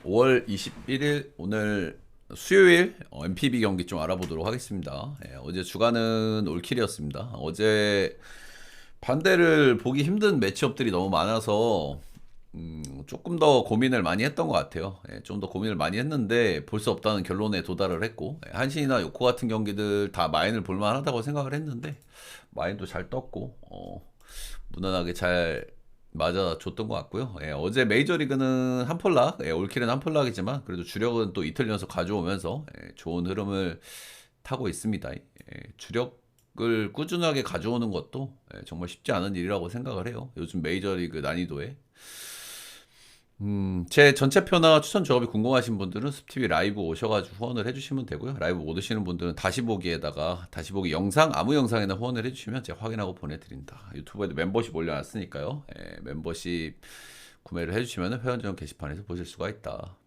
5월 21일 오늘 수요일 MPB 경기 좀 알아보도록 하겠습니다. 어제 주간은 올킬이었습니다. 어제 반대를 보기 힘든 매치업들이 너무 많아서 조금 더 고민을 많이 했던 것 같아요. 좀 더 고민을 많이 했는데 볼 수 없다는 결론에 도달을 했고, 한신이나 요코 같은 경기들 다 마인을 볼만하다고 생각을 했는데 마인도 잘 떴고 무난하게 잘 맞아줬던 것 같고요. 어제 메이저리그는 한폴락, 올킬은 한폴락이지만 그래도 주력은 또 이틀 연속 가져오면서 좋은 흐름을 타고 있습니다. 주력을 꾸준하게 가져오는 것도 정말 쉽지 않은 일이라고 생각을 해요. 요즘 메이저리그 난이도에. 제 전체표나 추천 조합이 궁금하신 분들은 습TV 라이브 오셔가지고 후원을 해주시면 되고요. 라이브 못 오시는 분들은 다시 보기에다가 다시 보기 영상, 아무 영상이나 후원을 해주시면 제가 확인하고 보내드립니다. 유튜브에도 멤버십 올려놨으니까요. 멤버십 구매를 해주시면 회원전 게시판에서 보실 수가 있다.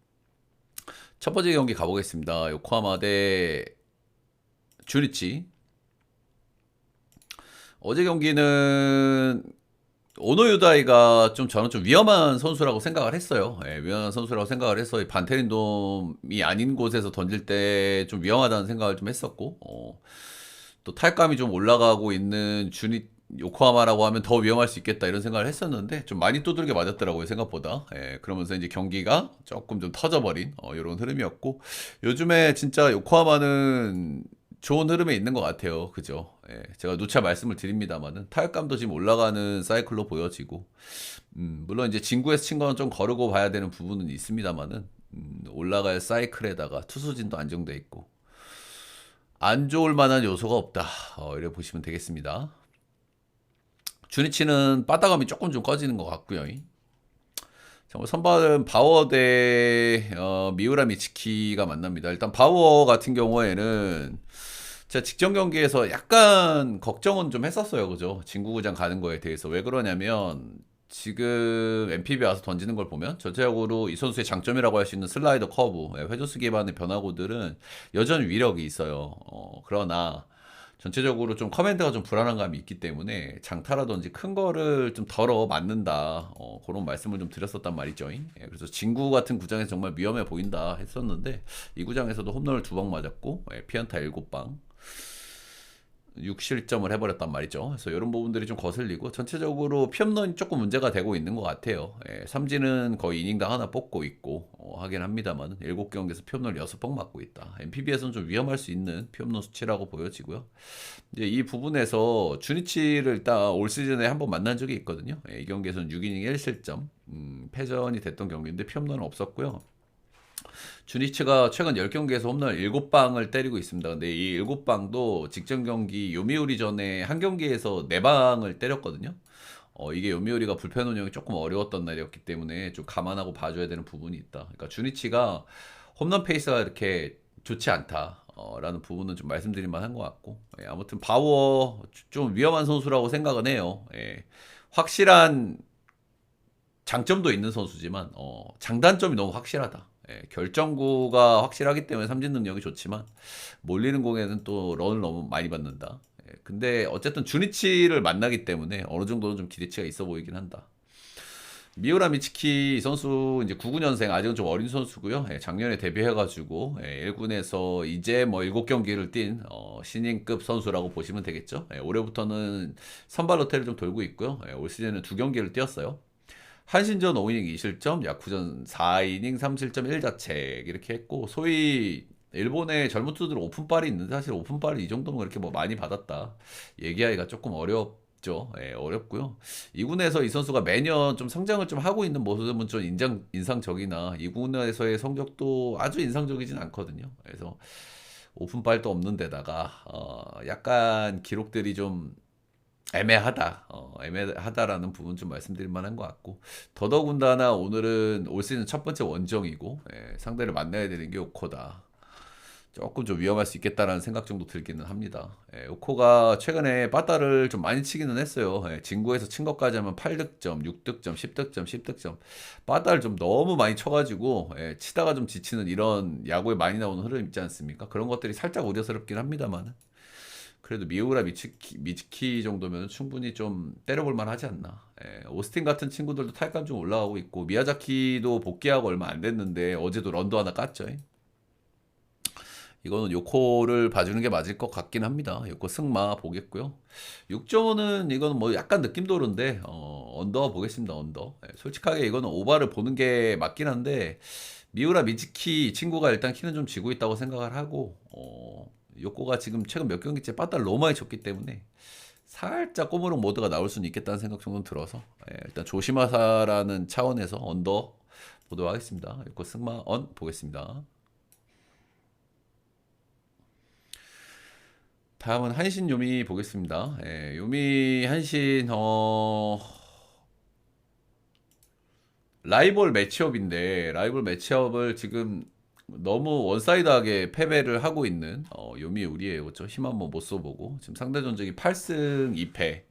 첫 번째 경기 가보겠습니다. 요코하마 대 주리치. 어제 경기는 오노 유다이가 좀 저는 좀 위험한 선수라고 생각을 했어요. 위험한 선수라고 생각을 해서 반테린돔이 아닌 곳에서 던질 때 좀 위험하다는 생각을 좀 했었고, 또 타격감이 좀 올라가고 있는 요코하마라고 하면 더 위험할 수 있겠다 이런 생각을 했었는데 좀 많이 두들겨 맞았더라고요 생각보다. 그러면서 이제 경기가 조금 좀 터져버린 이런 흐름이었고, 요즘에 진짜 요코하마는 좋은 흐름에 있는 것 같아요. 그죠? 제가 누차 말씀을 드립니다만은 타격감도 지금 올라가는 사이클로 보여지고, 물론 이제 진구에서 친 거는 좀 거르고 봐야 되는 부분은 있습니다만은, 올라갈 사이클에다가 투수진도 안정돼 있고 안 좋을 만한 요소가 없다. 이래 보시면 되겠습니다. 주니치는 빠따감이 조금 좀 꺼지는 것 같고요. 정말 선발은 바워 대 미우라 미츠키가 만납니다. 일단 바워 같은 경우에는 제가 직전 경기에서 약간 걱정은 좀 했었어요. 그죠? 진구구장 가는 거에 대해서. 왜 그러냐면 지금 MPB 와서 던지는 걸 보면 전체적으로 이 선수의 장점이라고 할 수 있는 슬라이더 커브, 회전수 기반의 변화구들은 여전히 위력이 있어요. 그러나 전체적으로 좀 커맨드가 좀 불안한 감이 있기 때문에 장타라든지 큰 거를 좀 덜어 맞는다. 그런 말씀을 좀 드렸었단 말이죠. 그래서 진구 같은 구장에서 정말 위험해 보인다 했었는데 이 구장에서도 홈런을 2방 맞았고 피안타 7방 6실점을 해버렸단 말이죠. 그래서 이런 부분들이 좀 거슬리고 전체적으로 피홈런이 조금 문제가 되고 있는 것 같아요. 삼진은 거의 이닝당 하나 뽑고 있고 하긴 합니다만 7경기에서 피홈런 6번 맞고 있다. NPB에서는 좀 위험할 수 있는 피홈런 수치라고 보여지고요. 이제 이 부분에서 주니치를 일단 올 시즌에 한번 만난 적이 있거든요. 이 경기에서는 6이닝 1실점 패전이 됐던 경기인데 피홈런은 없었고요. 주니치가 최근 10경기에서 홈런 7방을 때리고 있습니다. 근데 이 7방도 직전 경기 요미우리 전에 한 경기에서 4방을 때렸거든요. 이게 요미우리가 불펜 운영이 조금 어려웠던 날이었기 때문에 좀 감안하고 봐줘야 되는 부분이 있다. 그러니까 주니치가 홈런 페이스가 이렇게 좋지 않다. 라는 부분은 좀 말씀드릴 만한 것 같고, 아무튼 바워 좀 위험한 선수라고 생각은 해요. 확실한 장점도 있는 선수지만 장단점이 너무 확실하다. 결정구가 확실하기 때문에 삼진 능력이 좋지만 몰리는 공에는 또 런을 너무 많이 받는다. 근데 어쨌든 주니치를 만나기 때문에 어느 정도는 좀 기대치가 있어 보이긴 한다. 미우라 미츠키 선수 이제 99년생 아직은 좀 어린 선수고요. 작년에 데뷔해가지고 1군에서 이제 뭐 7경기를 뛴 신인급 선수라고 보시면 되겠죠. 올해부터는 선발 로테를 좀 돌고 있고요. 올 시즌은 2경기를 뛰었어요. 한신전 5이닝 2실점, 야쿠전 4이닝 3실점 1자책 이렇게 했고, 소위 일본의 젊은 투수들 오픈빨이 있는데 사실 오픈빨을 이 정도면 그렇게 뭐 많이 받았다 얘기하기가 조금 어렵죠. 어렵고요. 이군에서 이 선수가 매년 좀 성장을 좀 하고 있는 모습은 좀 인상적이나 이군에서의 성적도 아주 인상적이진 않거든요. 그래서 오픈빨도 없는 데다가 약간 기록들이 좀 애매하다라는 부분 좀 말씀드릴 만한 것 같고, 더더군다나 오늘은 올 시즌 첫 번째 원정이고 상대를 만나야 되는 게 오코다. 조금 좀 위험할 수 있겠다라는 생각 정도 들기는 합니다. 오코가 최근에 빠따를 좀 많이 치기는 했어요. 진구에서 친 것까지 하면 8득점, 6득점, 10득점, 10득점. 빠따를 좀 너무 많이 쳐가지고 치다가 좀 지치는 이런 야구에 많이 나오는 흐름 있지 않습니까? 그런 것들이 살짝 우려스럽긴 합니다만 그래도 미우라 미츠키 정도면 충분히 좀 때려볼 만하지 않나. 예, 오스틴 같은 친구들도 타격감 좀 올라가고 있고 미야자키도 복귀하고 얼마 안 됐는데 어제도 런도 하나 깠죠. 이거는 요코를 봐주는 게 맞을 것 같긴 합니다. 요코 승마 보겠고요. 6.5는 이거는 뭐 약간 느낌 도는데 언더 보겠습니다. 언더. 예, 솔직하게 이거는 오바를 보는 게 맞긴 한데 미우라 미즈키 친구가 일단 키는 좀 지고 있다고 생각을 하고 요코가 지금 최근 몇 경기째 빠따를 너무 많이 쳤기 때문에 살짝 꼬무룩 모드가 나올 수는 있겠다는 생각 정도는 들어서 일단 조심하사라는 차원에서 언더 보도록 하겠습니다. 요코 승마 언 보겠습니다. 다음은 한신 요미 보겠습니다. 요미 한신 라이벌 매치업인데 라이벌 매치업을 지금 너무 원사이드하게 패배를 하고 있는 요미 우리예요. 그렇죠? 힘 한번 못 써보고 지금 상대 전적이 8승 2패.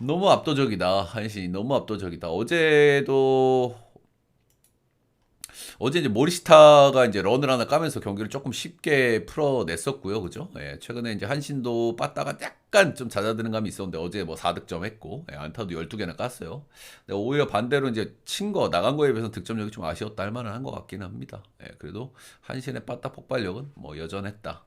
너무 압도적이다. 한신이 너무 압도적이다. 어제 이제 모리시타가 이제 런을 하나 까면서 경기를 조금 쉽게 풀어냈었고요. 그죠? 최근에 이제 한신도 빠따가 약간 좀 잦아드는 감이 있었는데 어제 뭐 4득점 했고, 안타도 12개나 깠어요. 근데 오히려 반대로 이제 나간 거에 비해서 득점력이 좀 아쉬웠다 할 만한 것 같긴 합니다. 그래도 한신의 빠따 폭발력은 뭐 여전했다.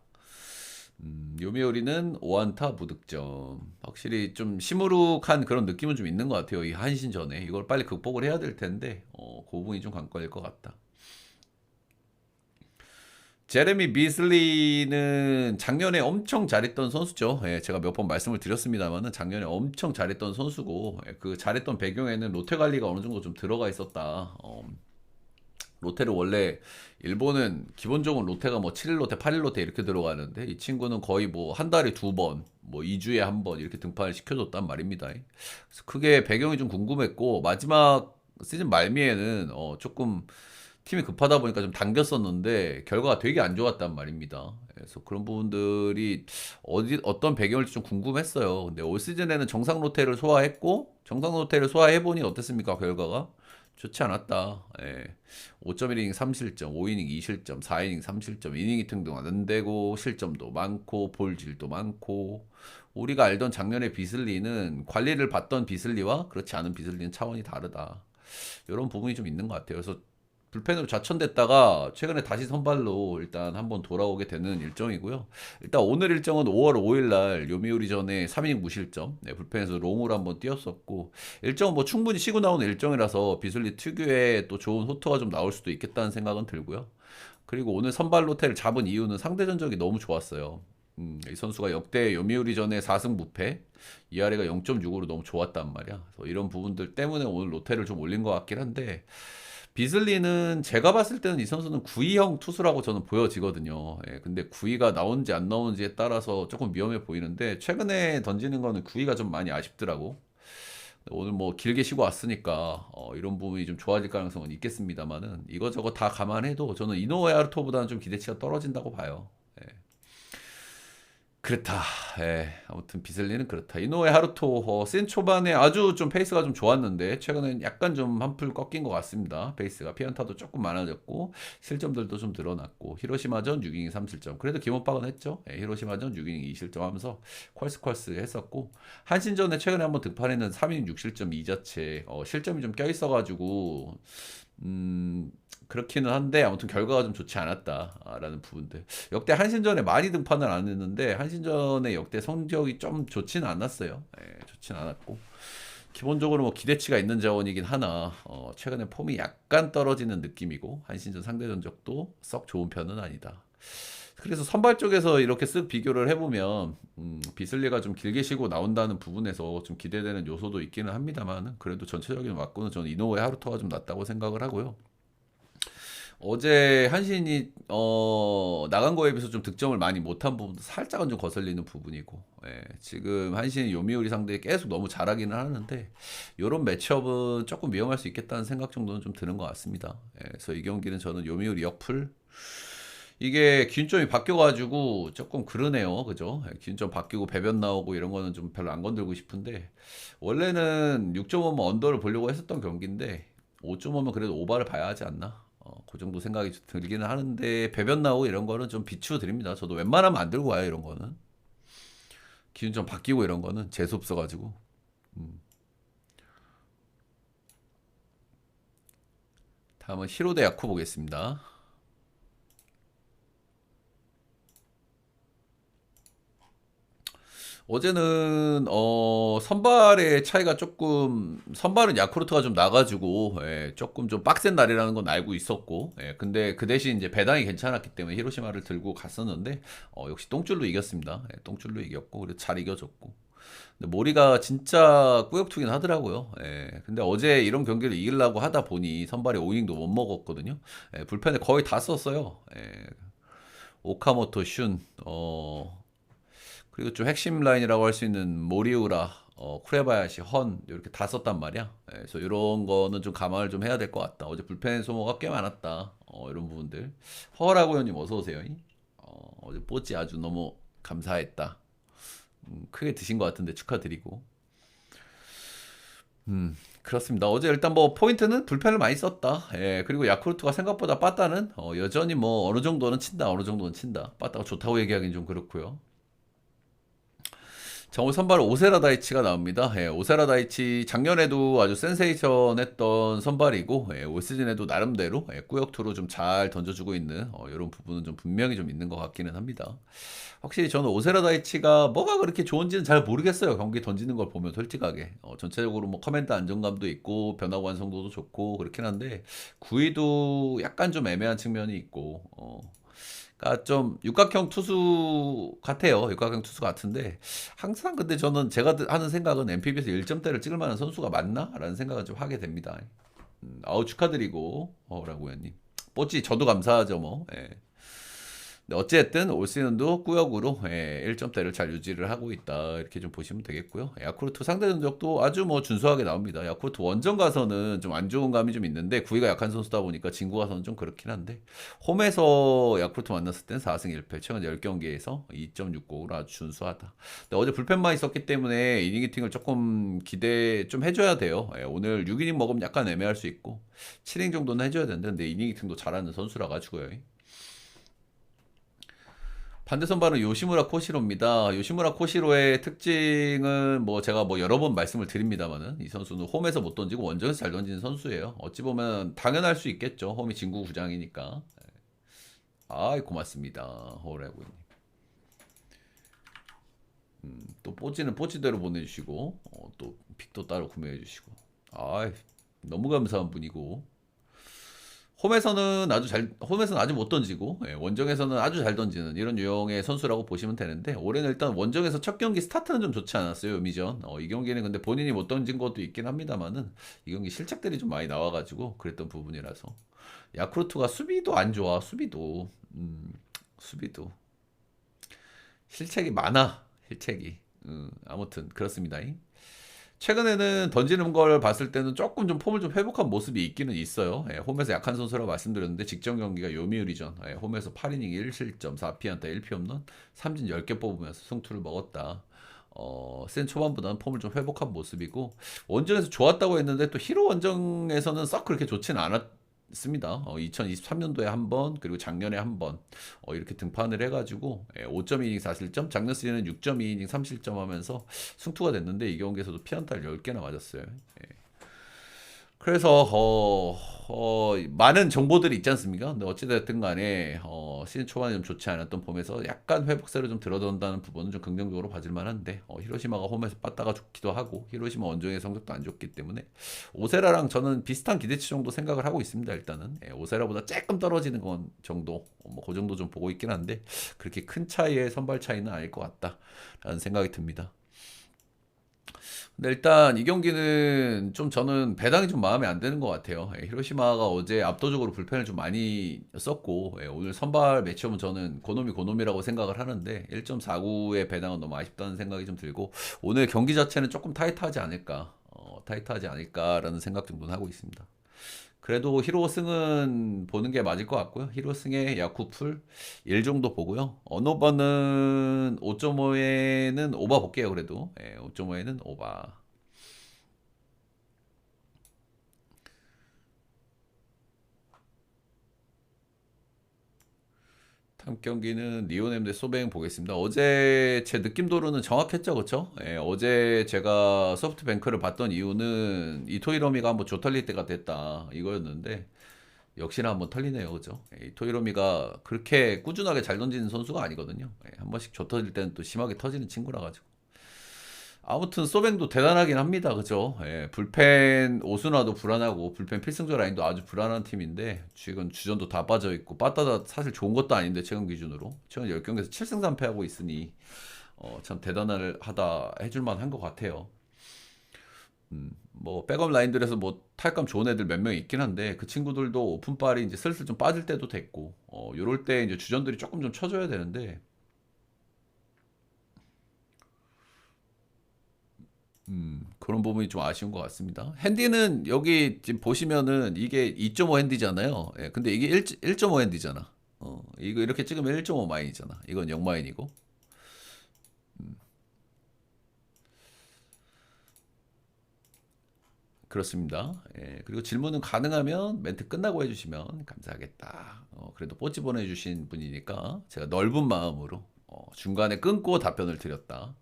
요미우리는 5안타 무득점. 확실히 좀 시무룩한 그런 느낌은 좀 있는 것 같아요. 이 한신전에. 이걸 빨리 극복을 해야 될 텐데, 그 부분이 좀 관건일 것 같다. 제레미 비슬리는 작년에 엄청 잘했던 선수죠. 제가 몇 번 말씀을 드렸습니다만은 작년에 엄청 잘했던 선수고 그 잘했던 배경에는 롯데 관리가 어느 정도 좀 들어가 있었다. 롯데를 원래 일본은 기본적으로 롯데가 뭐 7일 롯데, 8일 롯데 이렇게 들어가는데 이 친구는 거의 뭐 한 달에 2번, 뭐 2주에 한 번 이렇게 등판을 시켜줬단 말입니다. 그래서 그게 배경이 좀 궁금했고 마지막 시즌 말미에는 조금 팀이 급하다 보니까 좀 당겼었는데 결과가 되게 안 좋았단 말입니다. 그래서 그런 부분들이 어떤 배경일지 좀 궁금했어요. 근데 올 시즌에는 정상 로테를 소화했고 정상 로테를 소화해 보니 어땠습니까? 결과가 좋지 않았다. 5.1이닝 3실점, 5이닝 2실점, 4이닝 3실점, 이닝이 등등 안 되고 실점도 많고 볼질도 많고 우리가 알던 작년의 비슬리는 관리를 받던 비슬리와 그렇지 않은 비슬리는 차원이 다르다. 이런 부분이 좀 있는 것 같아요. 그래서 불펜으로 좌천됐다가 최근에 다시 선발로 일단 한번 돌아오게 되는 일정이고요. 일단 오늘 일정은 5월 5일 날 요미우리 전에 3이닝 무실점, 불펜에서 롱으로 한번 뛰었었고 일정은 뭐 충분히 쉬고 나오는 일정이라서 비슬리 특유의 또 좋은 호투가 좀 나올 수도 있겠다는 생각은 들고요. 그리고 오늘 선발 로테를 잡은 이유는 상대 전적이 너무 좋았어요. 이 선수가 역대 요미우리 전에 4승 무패, ERA가 0.6으로 너무 좋았단 말이야. 그래서 이런 부분들 때문에 오늘 로테를 좀 올린 것 같긴 한데 비슬리는 제가 봤을 때는 이 선수는 9위형 투수라고 저는 보여지거든요. 근데 9위가 나오는지 안 나오는지에 따라서 조금 위험해 보이는데 최근에 던지는 거는 9위가 좀 많이 아쉽더라고. 오늘 뭐 길게 쉬고 왔으니까 이런 부분이 좀 좋아질 가능성은 있겠습니다만은 이거저거 다 감안해도 저는 이노우에 아르토보다는 좀 기대치가 떨어진다고 봐요. 그렇다. 아무튼 비슬리는 그렇다. 이노에 하루토 시즌 초반에 아주 좀 페이스가 좀 좋았는데 최근엔 약간 좀 한풀 꺾인 것 같습니다. 페이스가 피안타도 조금 많아졌고 실점들도 좀 늘어났고 히로시마전 6이닝 3실점. 그래도 기본박은 했죠. 히로시마전 6이닝 2실점 하면서 퀄스 했었고 한신전에 최근에 한번 득판했는 3이닝 6실점 2자체 실점이 좀 껴있어가지고 그렇기는 한데 아무튼 결과가 좀 좋지 않았다라는 부분들. 역대 한신전에 많이 등판을 안 했는데 한신전의 역대 성적이 좀 좋지는 않았어요. 좋지는 않았고 기본적으로 뭐 기대치가 있는 자원이긴 하나 최근에 폼이 약간 떨어지는 느낌이고 한신전 상대 전적도 썩 좋은 편은 아니다. 그래서 선발 쪽에서 이렇게 쓱 비교를 해보면 비슬리가 좀 길게 쉬고 나온다는 부분에서 좀 기대되는 요소도 있기는 합니다만 그래도 전체적인 와꾸는 저는 이노우의 하루토가 좀 낫다고 생각을 하고요. 어제 한신이 나간 거에 비해서 좀 득점을 많이 못한 부분도 살짝은 좀 거슬리는 부분이고 지금 한신이 요미우리 상대에 계속 너무 잘하기는 하는데 이런 매치업은 조금 위험할 수 있겠다는 생각 정도는 좀 드는 것 같습니다. 그래서 이 경기는 저는 요미우리 역풀 이게 기준점이 바뀌어가지고 조금 그러네요. 그죠? 기준점 바뀌고 배변 나오고 이런 거는 좀 별로 안 건들고 싶은데 원래는 6.5면 언더를 보려고 했었던 경기인데 5.5면 그래도 오바를 봐야 하지 않나? 그 정도 생각이 들기는 하는데 배변 나오고 이런 거는 좀 비추어 드립니다. 저도 웬만하면 안 들고 와요. 이런 거는. 기준 좀 바뀌고 이런 거는 재수 없어가지고. 음. 다음은 히로데 야쿠 보겠습니다. 어제는 선발의 차이가 조금, 선발은 야쿠르트가 좀 나가지고 조금 좀 빡센 날이라는 건 알고 있었고, 근데 그 대신 이제 배당이 괜찮았기 때문에 히로시마를 들고 갔었는데 역시 똥줄로 이겼습니다. 똥줄로 이겼고 그리고 잘 이겨줬고. 근데 모리가 진짜 꾸역투긴 하더라고요. 근데 어제 이런 경기를 이기려고 하다 보니 선발에 5이닝도 못 먹었거든요. 불펜을 거의 다 썼어요. 오카모토, 슌, 그리고 좀 핵심 라인이라고 할 수 있는 모리우라, 쿠레바야시, 헌 이렇게 다 썼단 말이야. 그래서 이런 거는 좀 감안을 좀 해야 될 것 같다. 어제 불펜 소모가 꽤 많았다. 이런 부분들. 허라고 형님 어서 오세요. 어제 뽀찌 아주 너무 감사했다. 크게 드신 것 같은데 축하드리고. 그렇습니다. 어제 일단 뭐 포인트는 불펜을 많이 썼다. 그리고 야쿠르트가 생각보다 빠따는 여전히 뭐 어느 정도는 친다. 어느 정도는 친다. 빠따가 좋다고 얘기하기는 좀 그렇고요. 정우 선발 오세라 다이치가 나옵니다. 오세라 다이치 작년에도 아주 센세이션했던 선발이고 올 시즌에도 나름대로 꾸역투로 좀 잘 던져주고 있는 이런 부분은 좀 분명히 좀 있는 것 같기는 합니다. 확실히 저는 오세라 다이치가 뭐가 그렇게 좋은지는 잘 모르겠어요. 경기 던지는 걸 보면 솔직하게 전체적으로 뭐 커맨드 안정감도 있고 변화 완성도도 좋고 그렇긴 한데 구위도 약간 좀 애매한 측면이 있고 그러니까 좀 육각형 투수 같아요. 육각형 투수 같은데 항상 근데 저는 제가 하는 생각은 NPB에서 1점대를 찍을 만한 선수가 맞나? 라는 생각을 좀 하게 됩니다. 아우 축하드리고 라고 의원님. 뽀찌 저도 감사하죠 뭐. 네, 어찌됐든 올 시즌도 꾸역으로 1점대를 잘 유지를 하고 있다 이렇게 좀 보시면 되겠고요. 야쿠르트 상대 전적도 아주 뭐 준수하게 나옵니다. 야쿠르트 원정 가서는 좀 안 좋은 감이 좀 있는데 구위가 약한 선수다 보니까 진구 가서는 좀 그렇긴 한데 홈에서 야쿠르트 만났을 땐 4승 1패 최근 10경기에서 2.60으로 아주 준수하다. 근데 어제 불펜만 있었기 때문에 이닝 히팅을 조금 기대 좀 해줘야 돼요. 오늘 6이닝 먹으면 약간 애매할 수 있고 7이닝 정도는 해줘야 되는데 근데 이닝 히팅도 잘하는 선수라 가지고요. 반대 선발은 요시무라 코시로입니다. 요시무라 코시로의 특징은 뭐 제가 뭐 여러 번 말씀을 드립니다만은 이 선수는 홈에서 못 던지고 원정에서 잘 던지는 선수예요. 어찌 보면 당연할 수 있겠죠. 홈이 진구 구장이니까. 아이 고맙습니다. 호래구님. 또 뽀찌는 뽀찌대로 보내주시고 또 픽도 따로 구매해주시고. 아이 너무 감사한 분이고. 홈에서는 아주 못 던지고, 원정에서는 아주 잘 던지는 이런 유형의 선수라고 보시면 되는데, 올해는 일단 원정에서 첫 경기 스타트는 좀 좋지 않았어요, 미전. 이 경기는 근데 본인이 못 던진 것도 있긴 합니다만은, 이 경기 실책들이 좀 많이 나와가지고, 그랬던 부분이라서. 야쿠르트가 수비도 안 좋아, 수비도. 실책이 많아, 실책이. 아무튼, 그렇습니다. 최근에는 던지는 걸 봤을 때는 조금 좀 폼을 좀 회복한 모습이 있기는 있어요. 홈에서 약한 선수라고 말씀드렸는데 직전 경기가 요미우리전 홈에서 8이닝 1실점 4피안타 1피홈런 삼진 10개 뽑으면서 승투를 먹었다. 센 초반보다는 폼을 좀 회복한 모습이고 원정에서 좋았다고 했는데 또 히로 원정에서는 썩 그렇게 좋지는 않았습니다. 2023년도에 한 번, 그리고 작년에 한 번, 이렇게 등판을 해가지고 5.2이닝 4실점, 작년 시즌은 6.2이닝 3실점 하면서 승투가 됐는데 이 경기에서도 피안타를 10개나 맞았어요. 그래서 많은 정보들이 있지 않습니까? 근데 어찌됐든 간에 시즌 초반에 좀 좋지 않았던 폼에서 약간 회복세를 좀 들어던다는 부분은 좀 긍정적으로 봐줄 만한데 히로시마가 홈에서 빠따가 좋기도 하고 히로시마 원정의 성적도 안 좋기 때문에 오세라랑 저는 비슷한 기대치 정도 생각을 하고 있습니다. 일단은 오세라보다 조금 떨어지는 건 정도 뭐 그 정도 좀 보고 있긴 한데 그렇게 큰 차이의 선발 차이는 아닐 것 같다라는 생각이 듭니다. 근데 일단 이 경기는 좀 저는 배당이 좀 마음에 안 드는 것 같아요. 히로시마가 어제 압도적으로 불펜을 좀 많이 썼고 오늘 선발 매치업은 저는 고노미라고 생각을 하는데 1.49의 배당은 너무 아쉽다는 생각이 좀 들고 오늘 경기 자체는 조금 타이트하지 않을까라는 생각 정도는 하고 있습니다. 그래도 히로승은 보는 게 맞을 것 같고요. 히로승의 야쿠풀 1 정도 보고요. 언어버는 5.5에는 오바 볼게요. 그래도 5.5에는 오바. 다음 경기는 리오넴 대 소뱅 보겠습니다. 어제 제 느낌도로는 정확했죠, 그쵸? 예, 어제 제가 소프트뱅크를 봤던 이유는 이토이러미가 한번 조털릴 때가 됐다 이거였는데 역시나 한번 털리네요, 그죠? 예, 이토이러미가 그렇게 꾸준하게 잘 던지는 선수가 아니거든요. 예, 한 번씩 조터질 때는 또 심하게 터지는 친구라 가지고. 아무튼 소뱅도 대단하긴 합니다. 그죠? 예, 불펜 오스나도 불안하고 불펜 필승조 라인도 아주 불안한 팀인데 지금 주전도 다 빠져 있고 빠따다 사실 좋은 것도 아닌데 최근 기준으로 최근 10경기에서 7승 3패하고 있으니 참 대단하다 해줄 만한 것 같아요. 뭐 백업 라인들에서 뭐 탈감 좋은 애들 몇 명 있긴 한데 그 친구들도 오픈빨이 이제 슬슬 좀 빠질 때도 됐고 요럴 때 이제 주전들이 조금 좀 쳐줘야 되는데 그런 부분이 좀 아쉬운 것 같습니다. 핸디는 여기 지금 보시면은 이게 2.5 핸디잖아요. 예, 근데 이게 1.5 핸디잖아. 이거 이렇게 찍으면 1.5 마인이잖아. 이건 0 마인이고. 그렇습니다. 예, 그리고 질문은 가능하면 멘트 끝나고 해주시면 감사하겠다. 그래도 뽀찌 보내주신 분이니까 제가 넓은 마음으로 중간에 끊고 답변을 드렸다.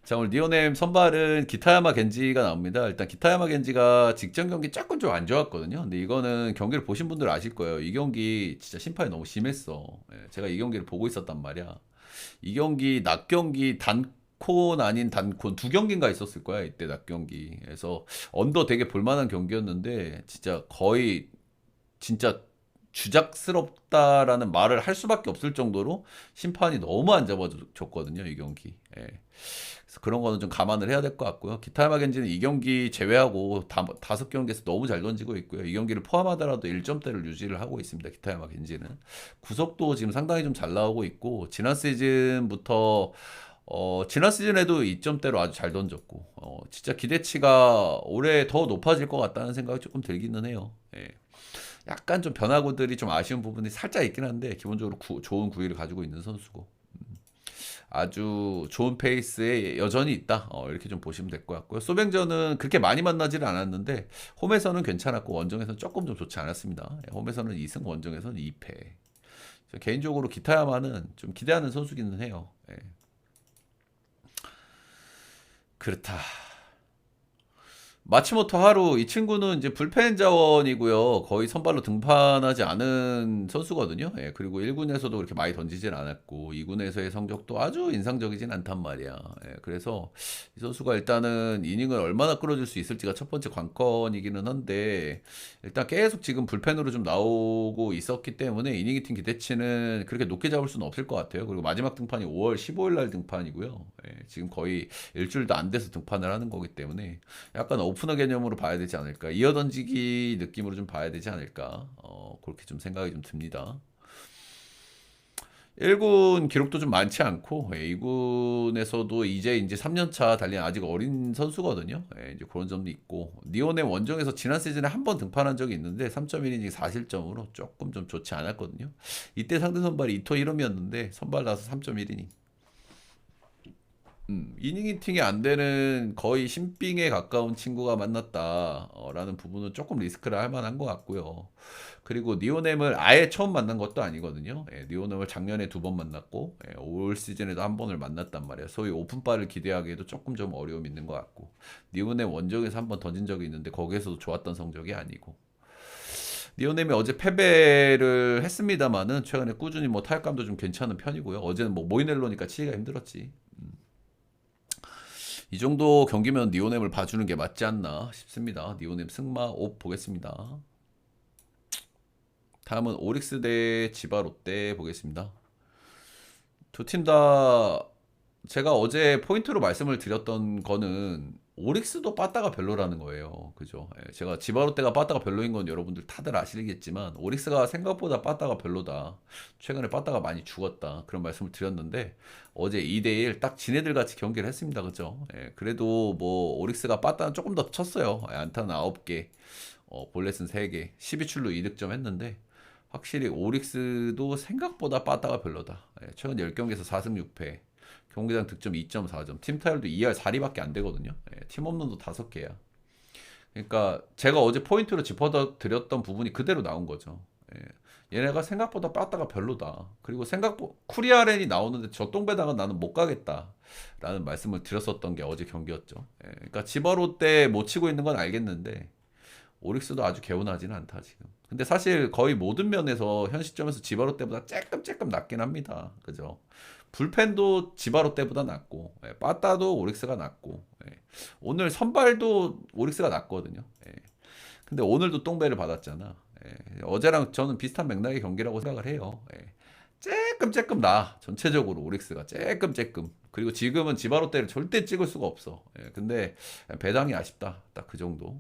자, 오늘 니오넴 선발은 기타야마 겐지가 나옵니다. 일단 기타야마 겐지가 직전 경기 조금 좀 안 좋았거든요. 근데 이거는 경기를 보신 분들 아실 거예요. 이 경기 진짜 심판이 너무 심했어. 예, 제가 이 경기를 보고 있었단 말이야. 이 경기 낮 경기 단콘 아닌 단콘 두 경기인가 있었을 거야. 이때 낮 경기. 그래서 언더 되게 볼만한 경기였는데 진짜 거의 진짜 주작스럽다라는 말을 할 수밖에 없을 정도로 심판이 너무 안 잡아줬거든요, 이 경기. 예. 그래서 그런 거는 좀 감안을 해야 될 것 같고요. 기타야마 겐지는 이 경기 제외하고 다섯 경기에서 너무 잘 던지고 있고요. 이 경기를 포함하더라도 1점대를 유지를 하고 있습니다. 기타야마 겐지는. 구속도 지금 상당히 좀 잘 나오고 있고, 지난 시즌에도 2점대로 아주 잘 던졌고, 진짜 기대치가 올해 더 높아질 것 같다는 생각이 조금 들기는 해요. 예. 약간 좀 변화구들이 좀 아쉬운 부분이 살짝 있긴 한데 기본적으로 좋은 구위를 가지고 있는 선수고 아주 좋은 페이스에 여전히 있다. 이렇게 좀 보시면 될 것 같고요. 소뱅전은 그렇게 많이 만나지는 않았는데 홈에서는 괜찮았고 원정에서는 조금 좀 좋지 않았습니다. 예, 홈에서는 2승, 원정에서는 2패. 개인적으로 기타야마는 좀 기대하는 선수기는 해요. 예. 그렇다. 마치모토 하루 이 친구는 이제 불펜 자원이고요. 거의 선발로 등판하지 않은 선수거든요. 예, 그리고 1군에서도 그렇게 많이 던지진 않았고 2군에서의 성적도 아주 인상적이진 않단 말이야. 예, 그래서 이 선수가 일단은 이닝을 얼마나 끌어줄 수 있을지가 첫 번째 관건이기는 한데 일단 계속 지금 불펜으로 좀 나오고 있었기 때문에 이닝 히팅 기대치는 그렇게 높게 잡을 수는 없을 것 같아요. 그리고 마지막 등판이 5월 15일 날 등판이고요. 예, 지금 거의 일주일도 안 돼서 등판을 하는 거기 때문에 약간 오프너 개념으로 봐야 되지 않을까. 이어 던지기 느낌으로 좀 봐야 되지 않을까. 그렇게 좀 생각이 좀 듭니다. 1군 기록도 좀 많지 않고 2군에서도 이제 3년차 달린 아직 어린 선수거든요. 예, 이제 그런 점도 있고 니온의 원정에서 지난 시즌에 한 번 등판한 적이 있는데 3.1이닝 4실점으로 조금 좀 좋지 않았거든요. 이때 상대 선발이 이토 이름이었는데 선발 나서 3.1이닝. 이닝 히팅이 안 되는 거의 신빙에 가까운 친구가 만났다라는 부분은 조금 리스크를 할 만한 것 같고요. 그리고 니오넴을 아예 처음 만난 것도 아니거든요. 예, 니오넴을 작년에 2번 만났고 올 시즌에도 한 번을 만났단 말이에요. 소위 오픈바를 기대하기에도 조금 좀 어려움이 있는 것 같고 니오넴 원정에서 한 번 던진 적이 있는데 거기에서도 좋았던 성적이 아니고 니오넴이 어제 패배를 했습니다만은 최근에 꾸준히 뭐 타격감도 좀 괜찮은 편이고요. 어제는 뭐 모이넬로니까 치기가 힘들었지. 이 정도 경기면 니오넴을 봐주는 게 맞지 않나 싶습니다. 니오넴 승마 5 보겠습니다. 다음은 오릭스 대 지바 롯데 보겠습니다. 두 팀 다 제가 어제 포인트로 말씀을 드렸던 거는 오릭스도 빠따가 별로라는 거예요. 그죠? 예, 제가 지바 롯데가 빠따가 별로인 건 여러분들 다들 아시겠지만 오릭스가 생각보다 빠따가 별로다. 최근에 빠따가 많이 죽었다. 그런 말씀을 드렸는데 어제 2대1 딱 지네들 같이 경기를 했습니다. 그죠? 예, 그래도 뭐 오릭스가 빠따는 조금 더 쳤어요. 예, 안타는 9개, 볼넷은 3개, 12출루 2득점 했는데 확실히 오릭스도 생각보다 빠따가 별로다. 예, 최근 10경기에서 4승 6패. 경기당 득점 2.4점. 팀 타율도 2할 4리밖에 안 되거든요. 예, 팀 홈런도 5개야. 그러니까 제가 어제 포인트로 짚어드렸던 부분이 그대로 나온 거죠. 얘네가 생각보다 빠따가 별로다. 그리고 쿠리아렌이 나오는데 저 똥배당은 나는 못 가겠다. 라는 말씀을 드렸었던 게 어제 경기였죠. 그러니까 지바로 때 못 치고 있는 건 알겠는데 오릭스도 아주 개운하지는 않다 지금. 근데 사실 거의 모든 면에서 현 시점에서 지바로 때보다 조금 낮긴 합니다. 그죠? 불펜도 지바로 때보다 낮고, 빠따도 오릭스가 낮고, 오늘 선발도 오릭스가 낮거든요. 근데 오늘도 똥배를 받았잖아. 어제랑 저는 비슷한 맥락의 경기라고 생각을 해요. 조금 나. 전체적으로 오릭스가 조금. 그리고 지금은 지바로 때를 절대 찍을 수가 없어. 근데 배당이 아쉽다. 딱 그 정도.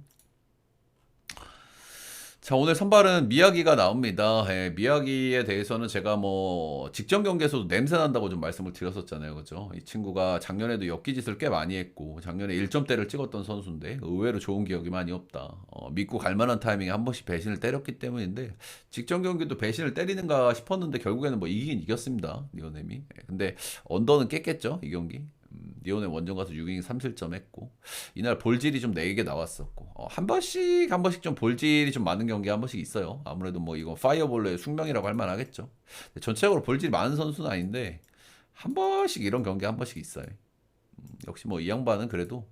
자, 오늘 선발은 미야기가 나옵니다. 미야기에 대해서는 제가 뭐 직전 경기에서도 냄새 난다고 좀 말씀을 드렸었잖아요. 그죠? 이 친구가 작년에도 엽기짓을 꽤 많이 했고 작년에 1점대를 찍었던 선수인데 의외로 좋은 기억이 많이 없다. 믿고 갈 만한 타이밍에 한 번씩 배신을 때렸기 때문인데 직전 경기도 배신을 때리는가 싶었는데 결국에는 뭐 이기긴 이겼습니다. 니오넴이. 근데 언더는 깼겠죠? 이 경기. 니온의 원정 가서 6이닝 3실점 했고 이날 볼질이 좀 4개 나왔었고 한 번씩 좀 볼질이 좀 많은 경기 한 번씩 있어요. 아무래도 뭐 이거 파이어볼로의 숙명이라고 할 만하겠죠. 전체적으로 볼질이 많은 선수는 아닌데 한 번씩 이런 경기 한 번씩 있어요. 역시 뭐 이 양반은 그래도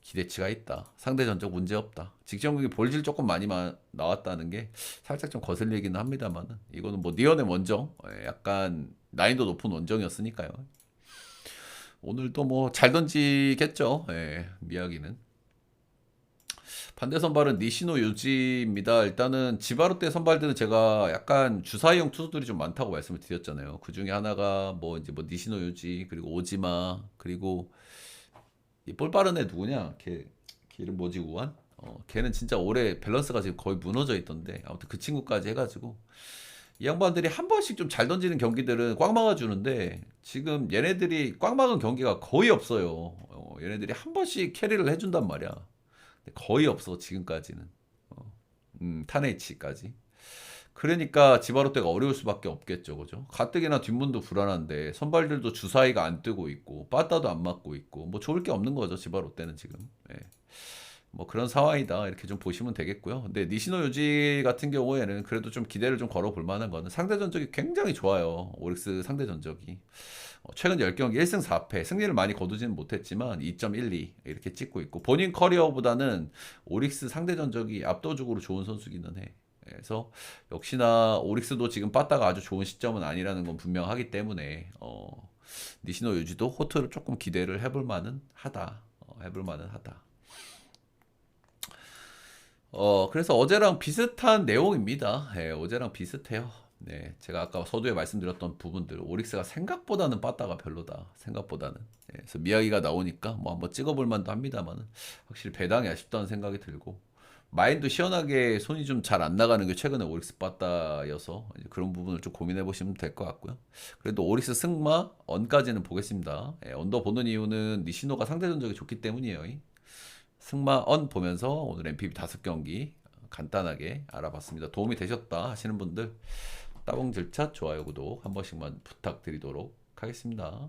기대치가 있다. 상대 전적 문제 없다. 직전 경기 볼질 조금 많이 나왔다는 게 살짝 좀 거슬리기는 합니다만은 이거는 뭐 니온의 원정 약간 난이도 높은 원정이었으니까요. 오늘도 뭐 잘 던지겠죠. 미야기는. 반대 선발은 니시노 유지입니다. 일단은 지바로 때 선발들은 제가 약간 주사위형 투수들이 좀 많다고 말씀을 드렸잖아요. 그 중에 하나가 뭐 이제 뭐 니시노 유지 그리고 오지마 그리고 이 볼 빠른 애 누구냐? 걔 이름 뭐지 우한? 걔는 진짜 올해 밸런스가 지금 거의 무너져 있던데 아무튼 그 친구까지 해가지고 이 양반들이 한 번씩 좀 잘 던지는 경기들은 꽉 막아주는데 지금 얘네들이 꽉 막은 경기가 거의 없어요. 얘네들이 한 번씩 캐리를 해준단 말이야. 근데 거의 없어 지금까지는. 타네이치까지. 그러니까 지바로 때가 어려울 수밖에 없겠죠, 그죠? 가뜩이나 뒷문도 불안한데 선발들도 주사위가 안 뜨고 있고 빠따도 안 맞고 있고 뭐 좋을 게 없는 거죠 지바로 때는 지금. 뭐 그런 상황이다 이렇게 좀 보시면 되겠고요. 근데 니시노 요지 같은 경우에는 그래도 좀 기대를 좀 걸어볼 만한 거는 상대 전적이 굉장히 좋아요. 오릭스 상대 전적이 최근 10경기 1승 4패 승리를 많이 거두지는 못했지만 2.12 이렇게 찍고 있고 본인 커리어보다는 오릭스 상대 전적이 압도적으로 좋은 선수기는 해. 그래서 역시나 오릭스도 지금 빠따가 아주 좋은 시점은 아니라는 건 분명하기 때문에 니시노 요지도 호투를 조금 기대를 해볼 만은 하다. 해볼 만은 하다. 그래서 어제랑 비슷한 내용입니다. 어제랑 비슷해요. 네, 제가 아까 서두에 말씀드렸던 부분들, 오릭스가 생각보다는 빠따가 별로다. 생각보다는. 그래서 미야기가 나오니까 뭐 한번 찍어볼 만도 합니다만은 확실히 배당이 아쉽다는 생각이 들고 마인도 시원하게 손이 좀 잘 안 나가는 게 최근에 오릭스 빠따여서 그런 부분을 좀 고민해 보시면 될 것 같고요. 그래도 오릭스 승마 언까지는 보겠습니다. 언더 보는 이유는 니시노가 상대 전적이 좋기 때문이에요. 승마 언 보면서 오늘 MPB 5경기 간단하게 알아봤습니다. 도움이 되셨다 하시는 분들 따봉 질차 좋아요 구독 한 번씩만 부탁드리도록 하겠습니다.